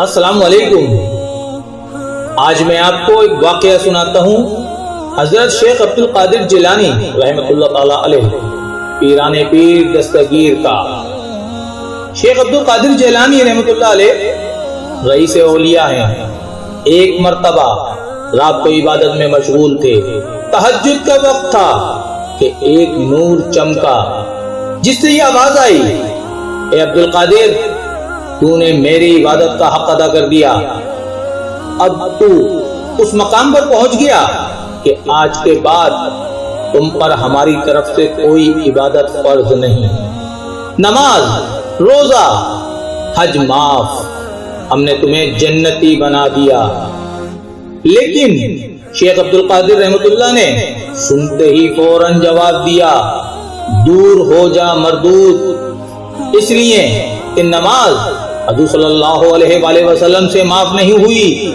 السلام علیکم۔ آج میں آپ کو ایک واقعہ سناتا ہوں حضرت شیخ عبد القادر جیلانی رحمۃ اللہ تعالی علیہ، پیران پیر دستگیر کا۔ شیخ عبد القادر جیلانی رحمۃ اللہ علیہ رئیس اولیاء ہیں۔ ایک مرتبہ رات کو عبادت میں مشغول تھے، تہجد کا وقت تھا کہ ایک نور چمکا جس سے یہ آواز آئی، اے عبد القادر، تو نے میری عبادت کا حق ادا کر دیا، اب تو اس مقام پر پہنچ گیا کہ آج کے بعد تم پر ہماری طرف سے کوئی عبادت فرض نہیں، نماز، روزہ، حج معاف، ہم نے تمہیں جنتی بنا دیا۔ لیکن شیخ عبد القادر رحمۃ اللہ نے سنتے ہی فوراً جواب دیا، دور ہو جا مردود، اس لیے کہ نماز حضور صلی اللہ علیہ وآلہ وسلم سے معاف نہیں ہوئی،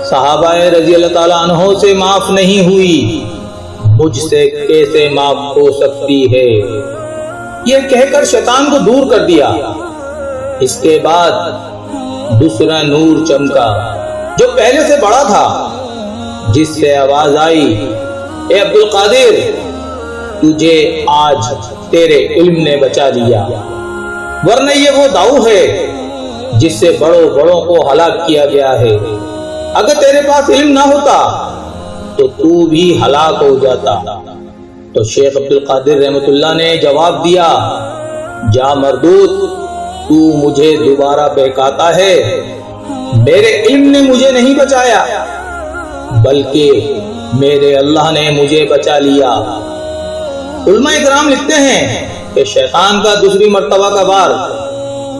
صحابہ رضی اللہ تعالیٰ عنہ سے معاف نہیں ہوئی، مجھ سے کیسے معاف ہو سکتی ہے؟ یہ کہہ کر شیطان کو دور کر دیا۔ اس کے بعد دوسرا نور چمکا جو پہلے سے بڑا تھا، جس سے آواز آئی، اے عبد القادر، تجھے آج تیرے علم نے بچا لیا، ورنہ یہ وہ داؤ ہے جس سے بڑوں کو ہلاک کیا گیا ہے۔ اگر تیرے پاس علم نہ ہوتا تو بھی ہلاک ہو جاتا۔ تو شیخ عبد القادر رحمۃ اللہ نے جواب دیا، جا مردود، تو مجھے دوبارہ بہکاتا ہے، میرے علم نے مجھے نہیں بچایا بلکہ میرے اللہ نے مجھے بچا لیا۔ علماء اکرام لکھتے ہیں کہ شیطان کا دوسری مرتبہ کا وار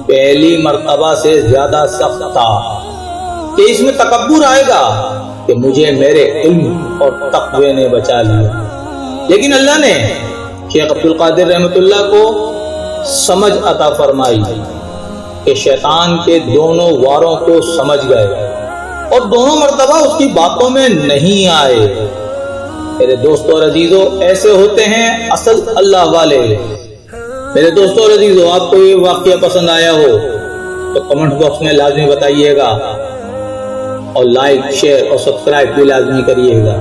پہلی مرتبہ سے زیادہ سخت تھا، کہ اس میں تکبر آئے گا کہ مجھے میرے علم اور تقوی نے بچا لیا۔ لیکن اللہ نے شیخ عبد القادر رحمۃ اللہ کو سمجھ عطا فرمائی کہ شیطان کے دونوں واروں کو سمجھ گئے اور دونوں مرتبہ اس کی باتوں میں نہیں آئے۔ میرے دوستو اور عزیزو، ایسے ہوتے ہیں اصل اللہ والے۔ میرے دوستو اور عزیزو، آپ کو یہ واقعہ پسند آیا ہو تو کمنٹ باکس میں لازمی بتائیے گا، اور لائک، شیئر اور سبسکرائب بھی لازمی کریے گا۔